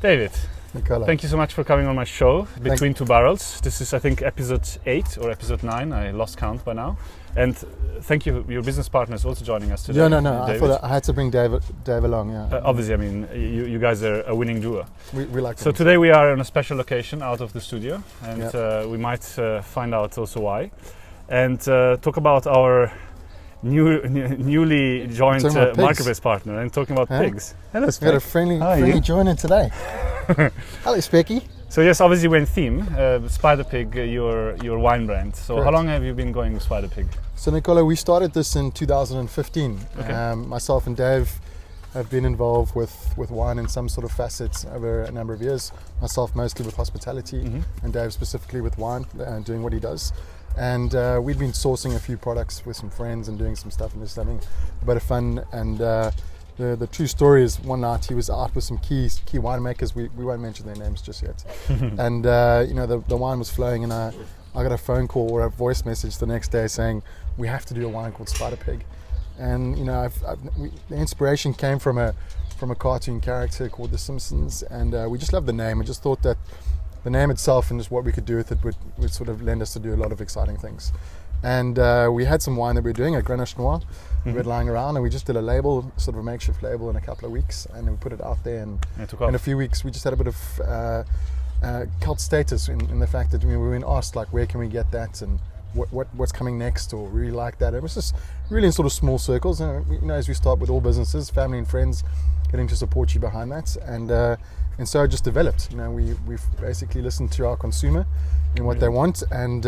David, Nicolò. thank you so much for coming on my show, Between Two Barrels. This is, I think, episode 8 or episode 9. I lost count by now. And thank you, your business partner is also joining us today. No. I thought I had to bring Dave along, yeah. Obviously, I mean, you guys are a winning duo. We like So today we are on a special location out of the studio, and we might find out also why. And talk about our newly joined marketplace partner, and talking about pigs. Hello, Speck. We got a friendly joiner today. Hello, Specky. So yes, obviously we're in theme. Spiderpig, your wine brand. So Correct. How long have you been going with Spiderpig? So Nicolò, we started this in 2015. Okay. Myself and Dave have been involved with wine in some sort of facets over a number of years. Myself mostly with hospitality, and Dave specifically with wine, doing what he does. And we'd been sourcing a few products with some friends and doing some stuff and just having a bit of fun. And the true story is one night he was out with some key winemakers. We won't mention their names just yet. And the wine was flowing, and I got a phone call or a voice message the next day saying we have to do a wine called Spiderpig. And the inspiration came from a cartoon character called the Simpsons, and we just loved the name. I just thought that the name itself and just what we could do with it would sort of lend us to do a lot of exciting things. And we had some wine that we were doing, a Grenache Noir, we had lying around, and we just did a label, sort of a makeshift label in a couple of weeks, and we put it out there, and in a few weeks we just had a bit of cult status in the fact that we were being asked, like, where can we get that, and what's coming next, or really like that. It was just really in sort of small circles, and as we start with all businesses, family and friends getting to support you behind that, and so it just developed. We've basically listened to our consumer and what they want, and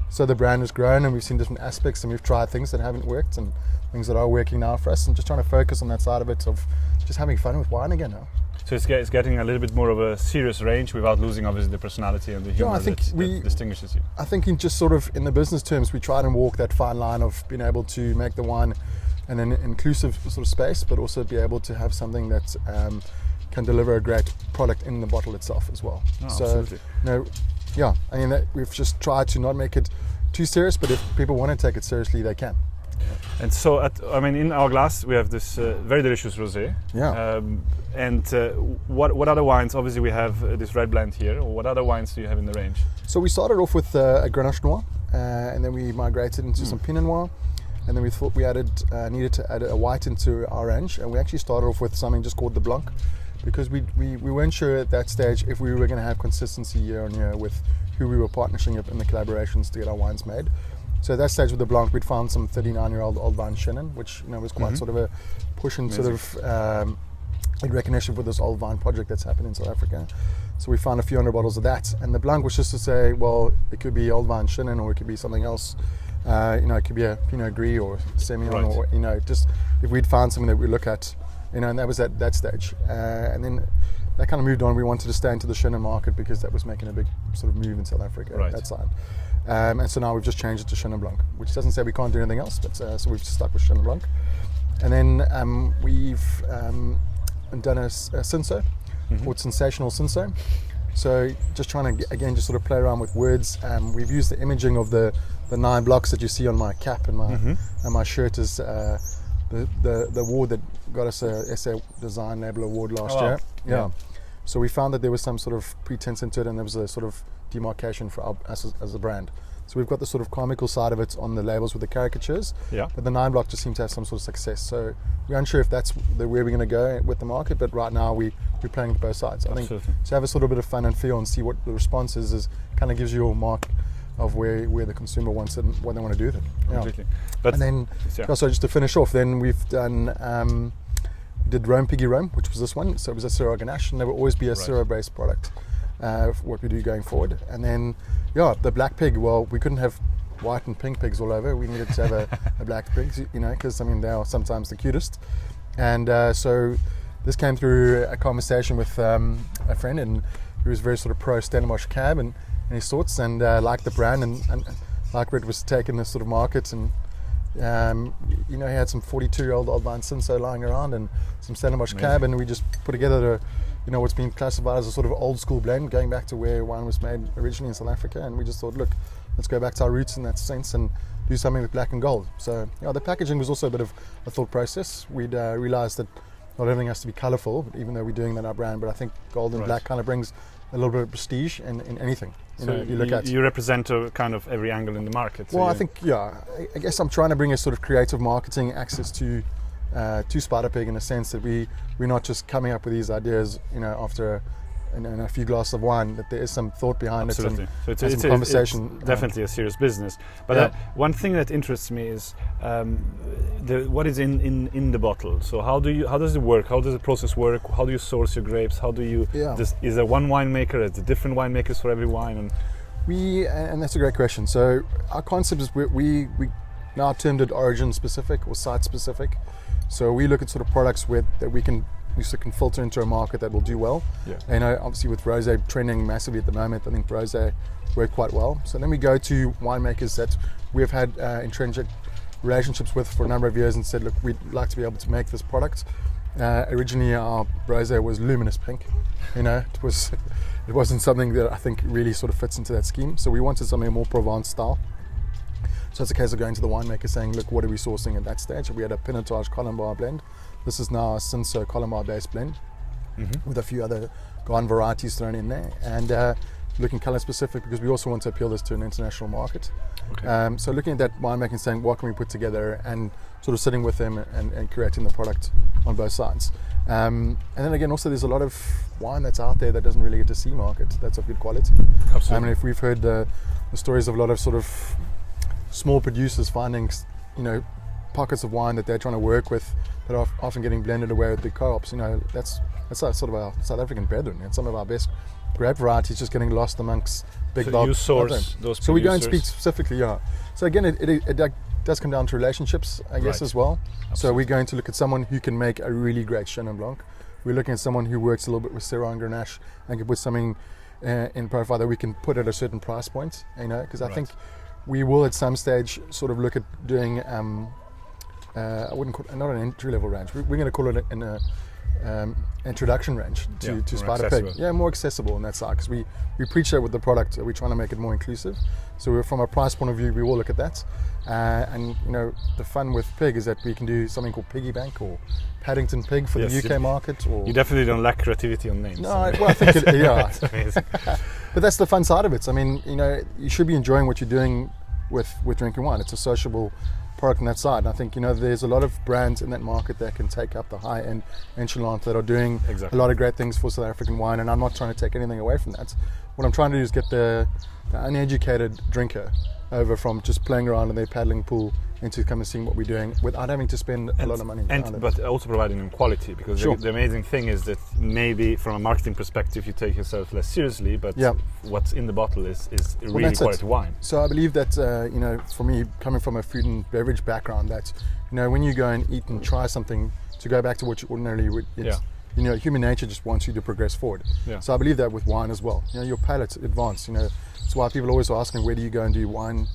so the brand has grown, and we've seen different aspects, and we've tried things that haven't worked and things that are working now for us, and just trying to focus on that side of it, of just having fun with wine again now. So it's getting a little bit more of a serious range without losing obviously the personality and the humor that distinguishes you. I think in just sort of in the business terms, we try and walk that fine line of being able to make the wine in an inclusive sort of space, but also be able to have something that can deliver a great product in the bottle itself as well. Absolutely. We've just tried to not make it too serious, but if people want to take it seriously, they can. And so, in our glass we have this very delicious rosé. Yeah. What other wines? Obviously, we have this red blend here. What other wines do you have in the range? So we started off with a Grenache Noir, and then we migrated into some Pinot Noir, and then we thought we needed to add a white into our range, and we actually started off with something just called the Blanc, because we weren't sure at that stage if we were going to have consistency year on year with who we were partnering with in the collaborations to get our wines made. So at that stage with the Blanc, we'd found some 39-year-old Old Vine Chenin, which was quite sort of a push and sort of in recognition for this Old Vine project that's happened in South Africa. So we found a few hundred bottles of that, and the Blanc was just to say, well, it could be Old Vine Chenin, or it could be something else. It could be a Pinot Gris or Semillon, or just if we'd found something that we look at, and that was at that stage. And then that kind of moved on. We wanted to stay into the Chenin market because that was making a big sort of move in South Africa at that side. And so now we've just changed it to Chenin Blanc, which doesn't say we can't do anything else, but so we've just stuck with Chenin Blanc. And then we've done a Cinso called Cinsation Cinso. So just trying to, again, just sort of play around with words. We've used the imaging of the 9 blocks that you see on my cap and my shirt as the award that got us a SA Design Label Award last year. Yeah. So we found that there was some sort of pretense into it, and there was a sort of demarcation for us as a brand. So we've got the sort of comical side of it on the labels with the caricatures, but the 9 block just seemed to have some sort of success. So we're unsure if that's where we're going to go with the market, but right now we're playing with both sides. I think to have a sort of bit of fun and feel and see what the response is kind of gives you a mark of where the consumer wants it and what they want to do with it. Completely. And then also just to finish off, then we've done did Rome Piggy Rome, which was this one. So it was a Syrah Ganache, and there will always be a Syrah-based product for what we do going forward. And then the black pig, well, we couldn't have white and pink pigs all over. We needed to have a black pig, because they are sometimes the cutest. And so this came through a conversation with a friend, and he was very sort of pro Stellenbosch cab and his sorts, and liked the brand and liked where it was taking this sort of market. And he had some 42-year-old Old Vine Cinso lying around and some Stellenbosch cab, and we just put together what's been classified as a sort of old school blend, going back to where wine was made originally in South Africa. And we just thought, look, let's go back to our roots in that sense and do something with black and gold. So the packaging was also a bit of a thought process. We'd realized that not everything has to be colourful, even though we're doing that in our brand. But I think gold and black kind of brings a little bit of prestige in anything. You represent kind of every angle in the market. Well, I think, I guess I'm trying to bring a sort of creative marketing access to Spiderpig, in a sense that we're not just coming up with these ideas, after a few glasses of wine, that there is some thought behind it. Absolutely. So it's a conversation. It's definitely a serious business. But one thing that interests me is what is in the bottle. So how does it work? How does the process work? How do you source your grapes? How do you? Is there one winemaker? Is there different winemakers for every wine? And that's a great question. So our concept is we now termed it origin specific or site specific. So we look at sort of products that we can filter into a market that will do well. And obviously with rosé trending massively at the moment, I think rosé work quite well. So then we go to winemakers that we've had intrinsic relationships with for a number of years and said, look, we'd like to be able to make this product. Originally our rosé was luminous pink. It wasn't something that I think really sort of fits into that scheme. So we wanted something more Provence style. So it's a case of going to the winemaker saying, look, what are we sourcing at that stage? We had a Pinotage Colombard blend. This is now a Cinsation Colombard based blend with a few other garden varieties thrown in there. And looking colour specific because we also want to appeal this to an international market. Okay. So looking at that winemaker and saying, what can we put together, and sort of sitting with them and creating the product on both sides. And then again, also there's a lot of wine that's out there that doesn't really get to sea market that's of good quality. Absolutely. I mean, if we've heard the stories of a lot of sort of small producers finding, pockets of wine that they're trying to work with that are often getting blended away with the co-ops. That's sort of our South African brethren, and some of our best grape varieties just getting lost amongst big bulk. You source those producers. So we go and speak specifically, So again, it does come down to relationships, I guess, as well. Absolutely. So we're going to look at someone who can make a really great Chenin Blanc. We're looking at someone who works a little bit with Syrah and Grenache and can put something in profile that we can put at a certain price point, because I think we will at some stage sort of look at doing, I wouldn't call it, not an entry-level range. We're going to call it an introduction range to Spiderpig. Yeah, more accessible on that side, because we preach that with the product. We're trying to make it more inclusive. So from a price point of view, we will look at that. And the fun with Pig is that we can do something called Piggy Bank or Paddington Pig for the UK market. Or you definitely don't lack creativity on names. No, well, I think that's amazing. But that's the fun side of it. I mean, you should be enjoying what you're doing with drinking wine. It's a sociable product on that side. And I think there's a lot of brands in that market that can take up the high-end echelon that are doing a lot of great things for South African wine. And I'm not trying to take anything away from that. What I'm trying to do is get the uneducated drinker over from just playing around in their paddling pool into come and seeing what we're doing without having to spend a lot of money. But also providing them quality, because the amazing thing is that maybe from a marketing perspective you take yourself less seriously, but what's in the bottle is really quality wine. So I believe that for me, coming from a food and beverage background, that when you go and eat and try something, to go back to what you ordinarily would, human nature just wants you to progress forward. So I believe that with wine as well. Your palate's advanced. That's why people always are asking, where do you go and do wine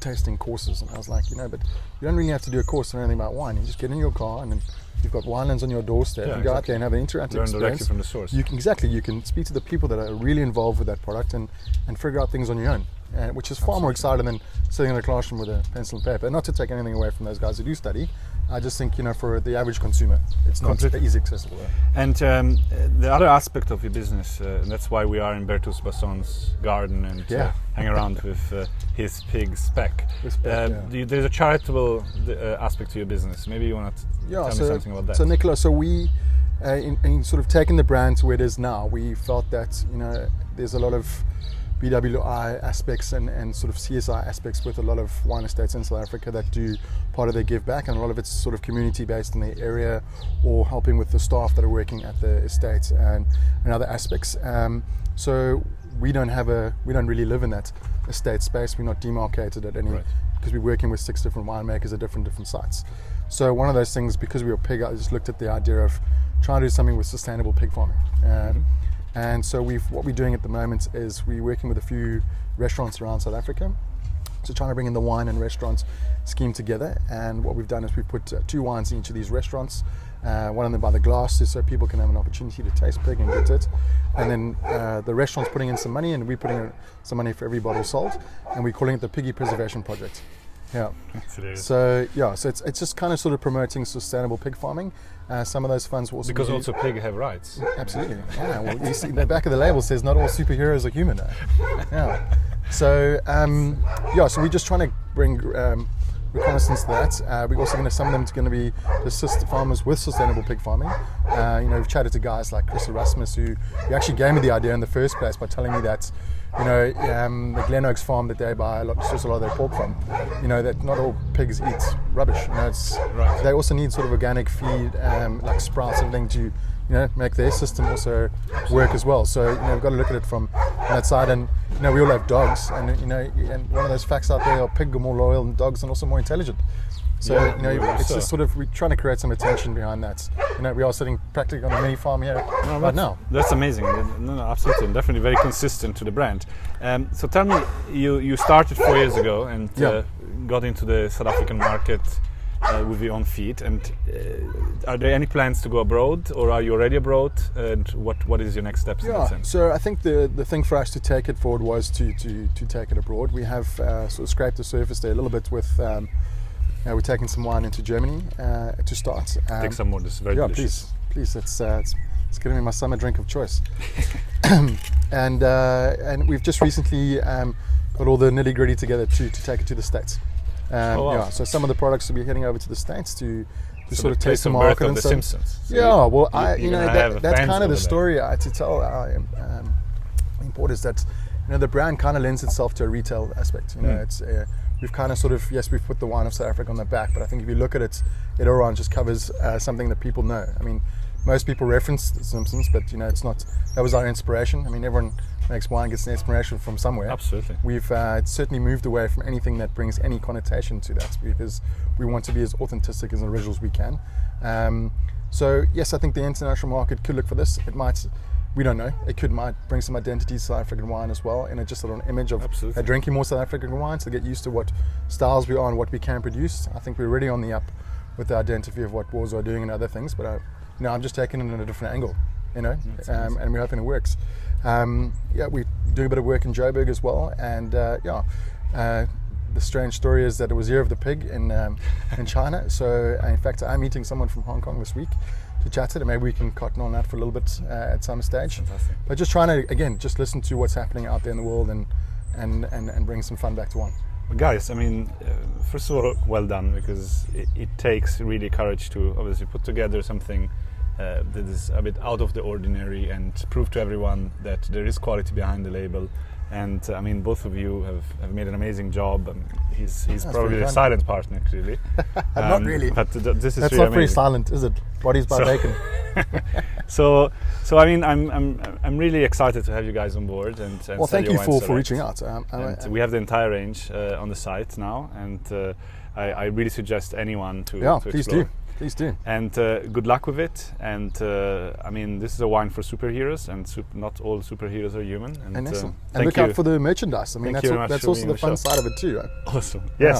tasting courses? And I was like, but you don't really have to do a course or anything about wine. You just get in your car and then you've got winelands on your doorstep and go out there and have an interactive experience. Learn directly from the source. You can speak to the people that are really involved with that product and figure out things on your own. Which is far more exciting than sitting in a classroom with a pencil and paper. And not to take anything away from those guys who do study, I just think for the average consumer, it's not easy accessible. And the other aspect of your business, and that's why we are in Bertus Basson's garden and hang around with his pig Spec. There's a charitable aspect to your business. Maybe you want to tell me something about that. So Nicolò, so we, in sort of taking the brand to where it is now, we felt that there's a lot of BWI aspects and sort of CSI aspects with a lot of wine estates in South Africa that do part of their give back, and a lot of it's sort of community based in their area or helping with the staff that are working at the estates and other aspects. So we don't really live in that estate space. We're not demarcated at any, because we're working with 6 different winemakers at different sites. So one of those things, because we were pig, I just looked at the idea of trying to do something with sustainable pig farming. And so what we're doing at the moment is we're working with a few restaurants around South Africa. So trying to bring in the wine and restaurants scheme together. And what we've done is we put 2 wines in each of these restaurants. One of them by the glass, so people can have an opportunity to taste pig and get it. And then the restaurant's putting in some money, and we're putting in some money for every bottle sold. And we're calling it the Piggy Preservation Project. Yeah. That's So it's just kind of sort of promoting sustainable pig farming. Some of those funds will also because also pig have rights. Absolutely. Yeah. Well, you see the back of the label says not all superheroes are human. Yeah. So so we're just trying to bring reconnaissance to that. We're also going to some of them going to be to assist farmers with sustainable pig farming. We've chatted to guys like Chris Erasmus who actually gave me the idea in the first place by telling me that the Glen Oaks farm that they buy a lot of their pork from, that not all pigs eat rubbish. Right. They also need sort of organic feed, like sprouts and everything to make their system also work as well. So we've got to look at it from that side. And we all have dogs, and and one of those facts out there are pigs are more loyal than dogs and also more intelligent. So it's just sort of we're trying to create some attention behind that. We are sitting practically on a mini farm here right now. That's amazing. No, absolutely, and definitely very consistent to the brand. So tell me, you started 4 years ago and got into the South African market with your own feet. And are there any plans to go abroad, or are you already abroad? And what is your next steps in that sense? So I think the thing for us to take it forward was to take it abroad. We have sort of scraped the surface there a little bit with. We're taking some wine into Germany to start. Take some more. This is very delicious. Please. It's going to be my summer drink of choice. and we've just recently got all the nitty gritty together to take it to the States. So some of the products will be heading over to the States to sort of taste the market and the so. Simpsons. So That's kind of the story I had to tell importers that the brand kind of lends itself to a retail aspect. It's we've kind of sort of we've put the wine of South Africa on the back, but I think if you look at it, it all just covers something that people know. I mean, most people reference The Simpsons, but it's not. That was our inspiration. I mean, everyone makes wine, gets an inspiration from somewhere. Absolutely. We've certainly moved away from anything that brings any connotation to that, because we want to be as authentic as original as we can. So yes, I think the international market could look for this. It might. We don't know. It might bring some identity to South African wine as well, and just an image of drinking more South African wine, to get used to what styles we are and what we can produce. I think we're already on the up with the identity of what Wars are doing and other things, but I'm just taking it in a different angle, and we're hoping it works. We do a bit of work in Joburg as well, and the strange story is that it was Year of the Pig in China. So in fact, I'm meeting someone from Hong Kong this week to chat it, and maybe we can cotton on that for a little bit at some stage. Fantastic. But just trying to just listen to what's happening out there in the world and bring some fun back to wine. Well, guys, I mean, first of all, well done, because it takes really courage to obviously put together something that is a bit out of the ordinary and prove to everyone that there is quality behind the label. And I mean, both of you have made an amazing job. He's probably the silent partner, clearly. Not really. But this is That's really not very amazing. silent, is it? Bodies by bacon. So I mean, I'm really excited to have you guys on board. And well, thank you for reaching out. We have the entire range on the site now, and I really suggest anyone to explore. Please do. And good luck with it. And I mean, this is a wine for superheroes, and not all superheroes are human. And look out for the merchandise. I mean, that's also the fun side of it too. Right? Awesome. Yes.